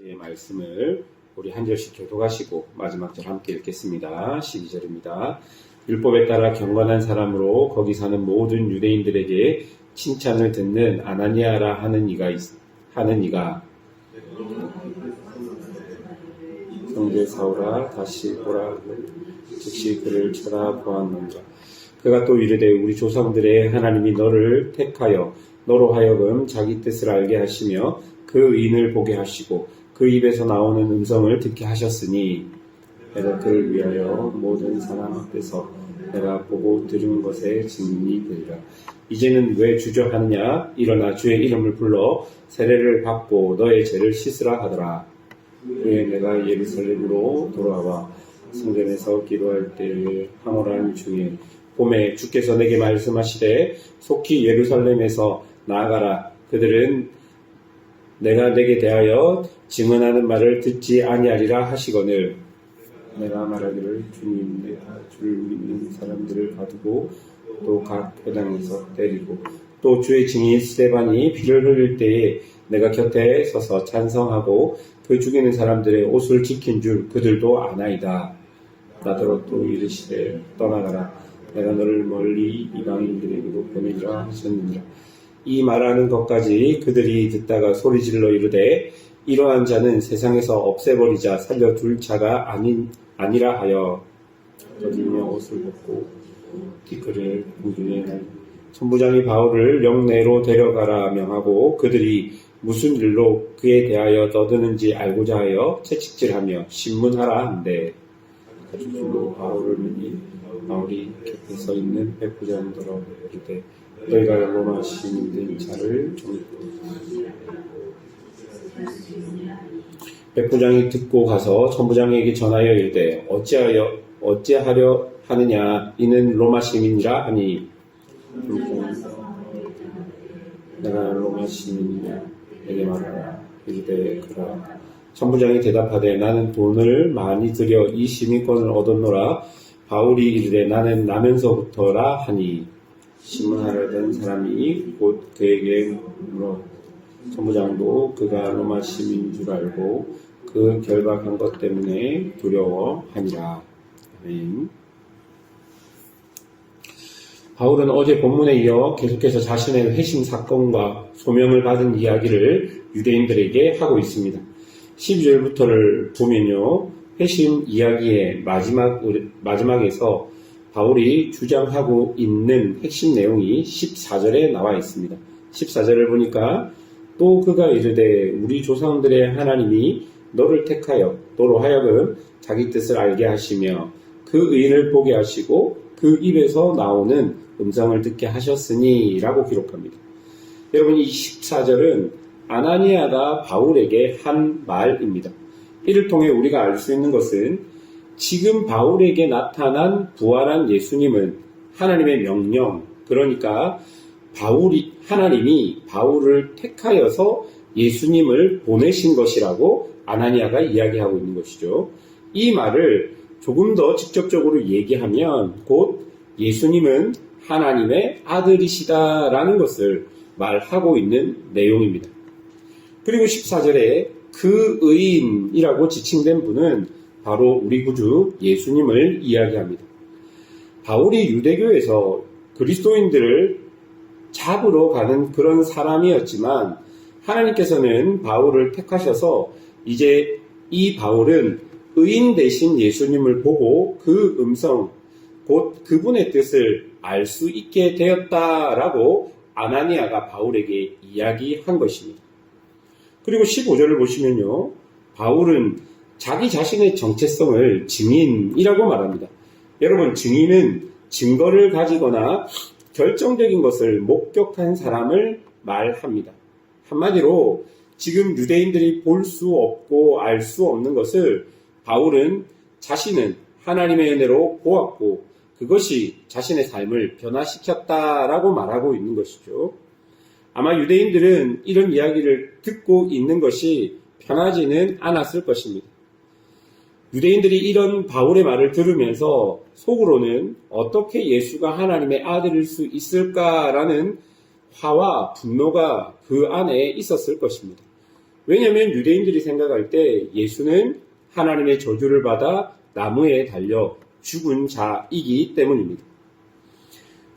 이 말씀을 우리 한 절씩 교독하시고 마지막 절 함께 읽겠습니다. 12절입니다. 율법에 따라 경건한 사람으로 거기 사는 모든 유대인들에게 칭찬을 듣는 아나니아라 하는 이가 형제 사울아 다시 보라 즉시 그를 쳐다보았는가. 그가 또 이르되 우리 조상들의 하나님이 너를 택하여 너로 하여금 자기 뜻을 알게 하시며 그 의인을 보게 하시고 그 입에서 나오는 음성을 듣게 하셨으니 내가 그를 위하여 모든 사람 앞에서 내가 보고 들은 것에 증인이 되리라. 이제는 왜 주저하느냐. 일어나 주의 이름을 불러 세례를 받고 너의 죄를 씻으라 하더라. 그에 내가 예루살렘으로 돌아와 성전에서 기도할 때에 황홀한 중에 봄에 주께서 내게 말씀하시되 속히 예루살렘에서 나아가라. 그들은 내가 내게 대하여 증언하는 말을 듣지 아니하리라 하시거늘 내가 말하기를 주님 내가 주를 믿는 사람들을 가두고 또 각 회당에서 때리고 또 주의 증인 스데반이 피를 흘릴 때에 내가 곁에 서서 찬성하고 그 죽이는 사람들의 옷을 지킨 줄 그들도 아나이다. 나더러 또 이르시되 떠나가라. 내가 너를 멀리 이방인들에게도 보내리라 하셨느니라. 이 말하는 것까지 그들이 듣다가 소리질러 이르되 이러한 자는 세상에서 없애버리자 살려둘 자가 아니라 하여 젖으며 옷을 벗고 티끌을 공중에 날 천부장이 바울을 영내로 데려가라 명하고 그들이 무슨 일로 그에 대하여 떠드는지 알고자 하여 채찍질하며 신문하라 한대 가죽줄로 바울을 매니 바울이 곁에 서 있는 백부장들어 이르되 너희가 로마 시민된 자를 좀 백부장이 듣고 가서 천부장에게 전하여 이르되 어찌하려 하느냐 이는 로마 시민이라 하니 내가 로마 시민이냐 내게 말하라. 이르되 그라. 천부장이 대답하되 나는 돈을 많이 들여 이 시민권을 얻었노라. 바울이 이르되 나는 나면서부터라 하니 신문하려던 사람이 곧 그에게 물어 천부장도 그가 로마 시민인 줄 알고 그 결박한 것 때문에 두려워하니라. 아멘. 바울은 어제 본문에 이어 계속해서 자신의 회심 사건과 소명을 받은 이야기를 유대인들에게 하고 있습니다. 12절부터를 보면요. 회심 이야기의 마지막에서 바울이 주장하고 있는 핵심 내용이 14절에 나와 있습니다. 14절을 보니까 또 그가 이르되 우리 조상들의 하나님이 너를 택하여 너로 하여금 자기 뜻을 알게 하시며 그 의인을 보게 하시고 그 입에서 나오는 음성을 듣게 하셨으니 라고 기록합니다. 여러분 이 14절은 아나니아가 바울에게 한 말입니다. 이를 통해 우리가 알 수 있는 것은 지금 바울에게 나타난 부활한 예수님은 하나님의 명령, 그러니까 하나님이 바울을 택하여서 예수님을 보내신 것이라고 아나니아가 이야기하고 있는 것이죠. 이 말을 조금 더 직접적으로 얘기하면 곧 예수님은 하나님의 아들이시다라는 것을 말하고 있는 내용입니다. 그리고 14절에 그 의인이라고 지칭된 분은 바로 우리 구주 예수님을 이야기합니다. 바울이 유대교에서 그리스도인들을 잡으러 가는 그런 사람이었지만 하나님께서는 바울을 택하셔서 이제 이 바울은 의인 대신 예수님을 보고 그 음성, 곧 그분의 뜻을 알 수 있게 되었다라고 아나니아가 바울에게 이야기한 것입니다. 그리고 15절을 보시면요. 바울은 자기 자신의 정체성을 증인이라고 말합니다. 여러분, 증인은 증거를 가지거나 결정적인 것을 목격한 사람을 말합니다. 한마디로 지금 유대인들이 볼 수 없고 알 수 없는 것을 바울은 자신은 하나님의 은혜로 보았고 그것이 자신의 삶을 변화시켰다라고 말하고 있는 것이죠. 아마 유대인들은 이런 이야기를 듣고 있는 것이 편하지는 않았을 것입니다. 유대인들이 이런 바울의 말을 들으면서 속으로는 어떻게 예수가 하나님의 아들일 수 있을까라는 화와 분노가 그 안에 있었을 것입니다. 왜냐하면 유대인들이 생각할 때 예수는 하나님의 저주를 받아 나무에 달려 죽은 자이기 때문입니다.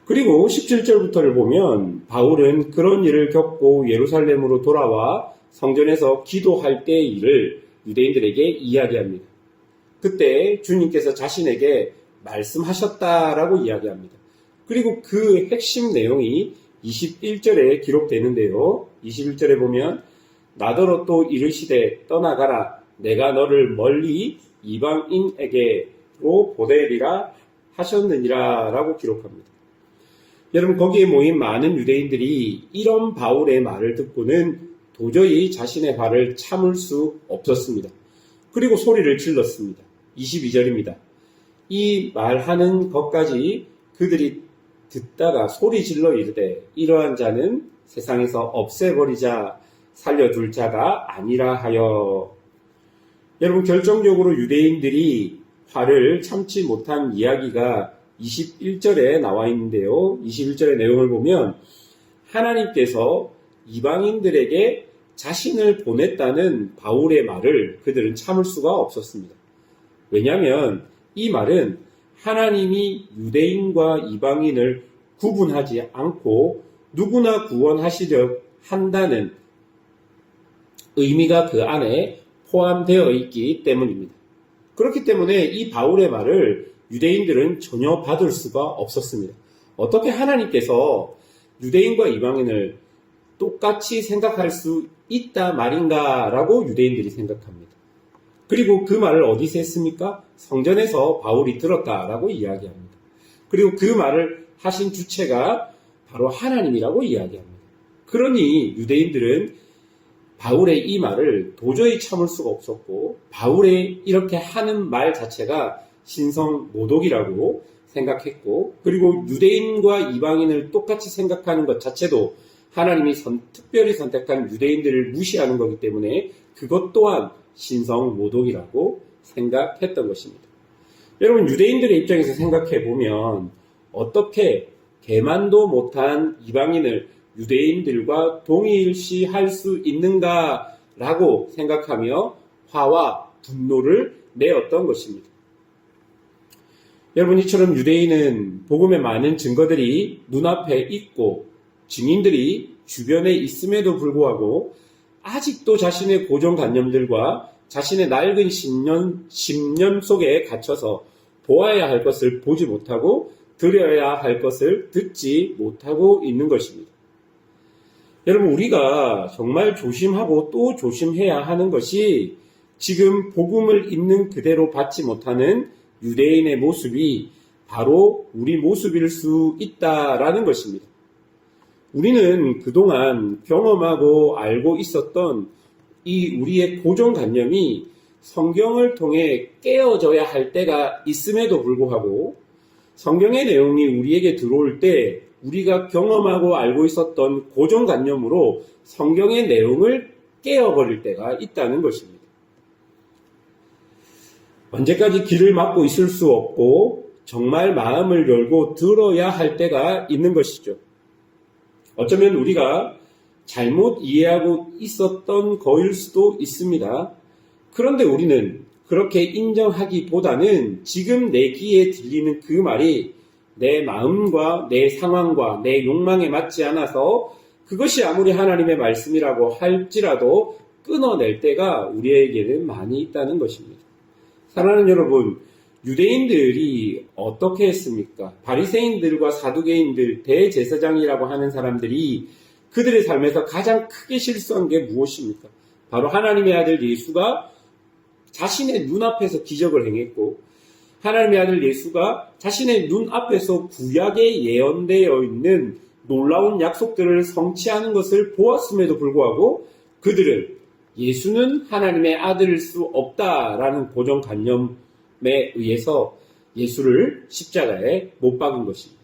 그리고 17절부터를 보면 바울은 그런 일을 겪고 예루살렘으로 돌아와 성전에서 기도할 때의 일을 유대인들에게 이야기합니다. 그때 주님께서 자신에게 말씀하셨다라고 이야기합니다. 그리고 그 핵심 내용이 21절에 기록되는데요. 21절에 보면 나더러 또 이르시되 떠나가라 내가 너를 멀리 이방인에게로 보내리라 하셨느니라 라고 기록합니다. 여러분 거기에 모인 많은 유대인들이 이런 바울의 말을 듣고는 도저히 자신의 발을 참을 수 없었습니다. 그리고 소리를 질렀습니다. 22절입니다. 이 말하는 것까지 그들이 듣다가 소리 질러 이르되 이러한 자는 세상에서 없애버리자 살려둘 자가 아니라 하여. 여러분 결정적으로 유대인들이 화를 참지 못한 이야기가 21절에 나와 있는데요. 21절의 내용을 보면 하나님께서 이방인들에게 자신을 보냈다는 바울의 말을 그들은 참을 수가 없었습니다. 왜냐하면 이 말은 하나님이 유대인과 이방인을 구분하지 않고 누구나 구원하시려 한다는 의미가 그 안에 포함되어 있기 때문입니다. 그렇기 때문에 이 바울의 말을 유대인들은 전혀 받을 수가 없었습니다. 어떻게 하나님께서 유대인과 이방인을 똑같이 생각할 수 있다 말인가라고 유대인들이 생각합니다. 그리고 그 말을 어디서 했습니까? 성전에서 바울이 들었다라고 이야기합니다. 그리고 그 말을 하신 주체가 바로 하나님이라고 이야기합니다. 그러니 유대인들은 바울의 이 말을 도저히 참을 수가 없었고 바울의 이렇게 하는 말 자체가 신성모독이라고 생각했고 그리고 유대인과 이방인을 똑같이 생각하는 것 자체도 하나님이 특별히 선택한 유대인들을 무시하는 거기 때문에 그것 또한 신성모독이라고 생각했던 것입니다. 여러분 유대인들의 입장에서 생각해 보면 어떻게 개만도 못한 이방인을 유대인들과 동일시할 수 있는가라고 생각하며 화와 분노를 내었던 것입니다. 여러분 이처럼 유대인은 복음의 많은 증거들이 눈앞에 있고 증인들이 주변에 있음에도 불구하고 아직도 자신의 고정관념들과 자신의 낡은 신념 속에 갇혀서 보아야 할 것을 보지 못하고 들어야 할 것을 듣지 못하고 있는 것입니다. 여러분 우리가 정말 조심하고 또 조심해야 하는 것이 지금 복음을 있는 그대로 받지 못하는 유대인의 모습이 바로 우리 모습일 수 있다라는 것입니다. 우리는 그동안 경험하고 알고 있었던 이 우리의 고정관념이 성경을 통해 깨어져야 할 때가 있음에도 불구하고 성경의 내용이 우리에게 들어올 때 우리가 경험하고 알고 있었던 고정관념으로 성경의 내용을 깨어버릴 때가 있다는 것입니다. 언제까지 귀를 막고 있을 수 없고 정말 마음을 열고 들어야 할 때가 있는 것이죠. 어쩌면 우리가 잘못 이해하고 있었던 거일 수도 있습니다. 그런데 우리는 그렇게 인정하기보다는 지금 내 귀에 들리는 그 말이 내 마음과 내 상황과 내 욕망에 맞지 않아서 그것이 아무리 하나님의 말씀이라고 할지라도 끊어낼 때가 우리에게는 많이 있다는 것입니다. 사랑하는 여러분, 유대인들이 어떻게 했습니까? 바리새인들과 사두개인들, 대제사장이라고 하는 사람들이 그들의 삶에서 가장 크게 실수한 게 무엇입니까? 바로 하나님의 아들 예수가 자신의 눈앞에서 기적을 행했고 하나님의 아들 예수가 자신의 눈앞에서 구약에 예언되어 있는 놀라운 약속들을 성취하는 것을 보았음에도 불구하고 그들은 예수는 하나님의 아들일 수 없다라는 고정관념에 의해서 예수를 십자가에 못 박은 것입니다.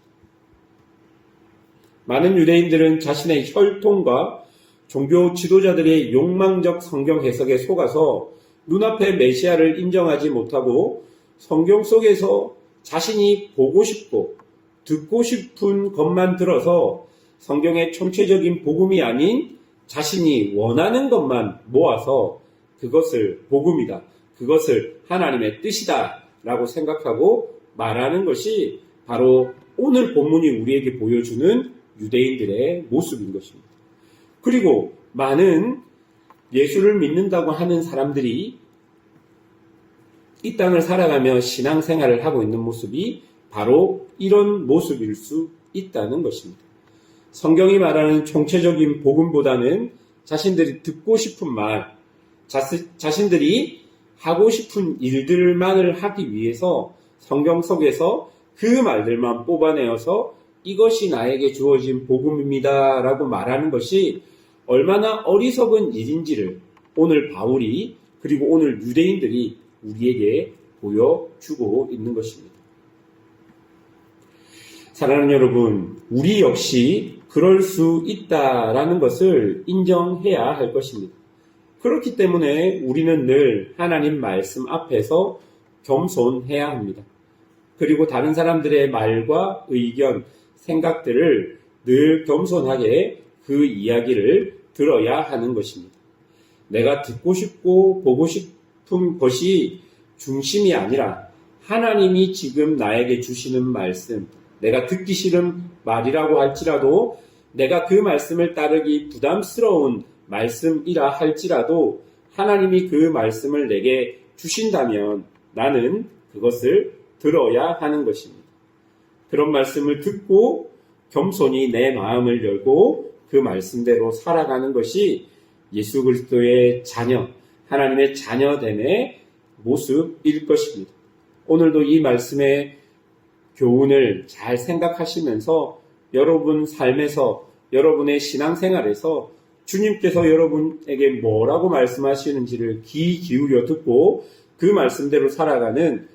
많은 유대인들은 자신의 혈통과 종교 지도자들의 욕망적 성경 해석에 속아서 눈앞의 메시아를 인정하지 못하고 성경 속에서 자신이 보고 싶고 듣고 싶은 것만 들어서 성경의 총체적인 복음이 아닌 자신이 원하는 것만 모아서 그것을 복음이다, 그것을 하나님의 뜻이다 라고 생각하고 말하는 것이 바로 오늘 본문이 우리에게 보여주는 유대인들의 모습인 것입니다. 그리고 많은 예수를 믿는다고 하는 사람들이 이 땅을 살아가며 신앙생활을 하고 있는 모습이 바로 이런 모습일 수 있다는 것입니다. 성경이 말하는 총체적인 복음보다는 자신들이 듣고 싶은 말, 자신들이 하고 싶은 일들만을 하기 위해서 성경 속에서 그 말들만 뽑아내어서 이것이 나에게 주어진 복음입니다 라고 말하는 것이 얼마나 어리석은 일인지를 오늘 바울이 그리고 오늘 유대인들이 우리에게 보여주고 있는 것입니다. 사랑하는 여러분, 우리 역시 그럴 수 있다라는 것을 인정해야 할 것입니다. 그렇기 때문에 우리는 늘 하나님 말씀 앞에서 겸손해야 합니다. 그리고 다른 사람들의 말과 의견, 생각들을 늘 겸손하게 그 이야기를 들어야 하는 것입니다. 내가 듣고 싶고 보고 싶은 것이 중심이 아니라 하나님이 지금 나에게 주시는 말씀, 내가 듣기 싫은 말이라고 할지라도 내가 그 말씀을 따르기 부담스러운 말씀이라 할지라도 하나님이 그 말씀을 내게 주신다면 나는 그것을 들어야 하는 것입니다. 그런 말씀을 듣고 겸손히 내 마음을 열고 그 말씀대로 살아가는 것이 예수 그리스도의 자녀, 하나님의 자녀됨의 모습일 것입니다. 오늘도 이 말씀의 교훈을 잘 생각하시면서 여러분 삶에서, 여러분의 신앙생활에서 주님께서 여러분에게 뭐라고 말씀하시는지를 귀 기울여 듣고 그 말씀대로 살아가는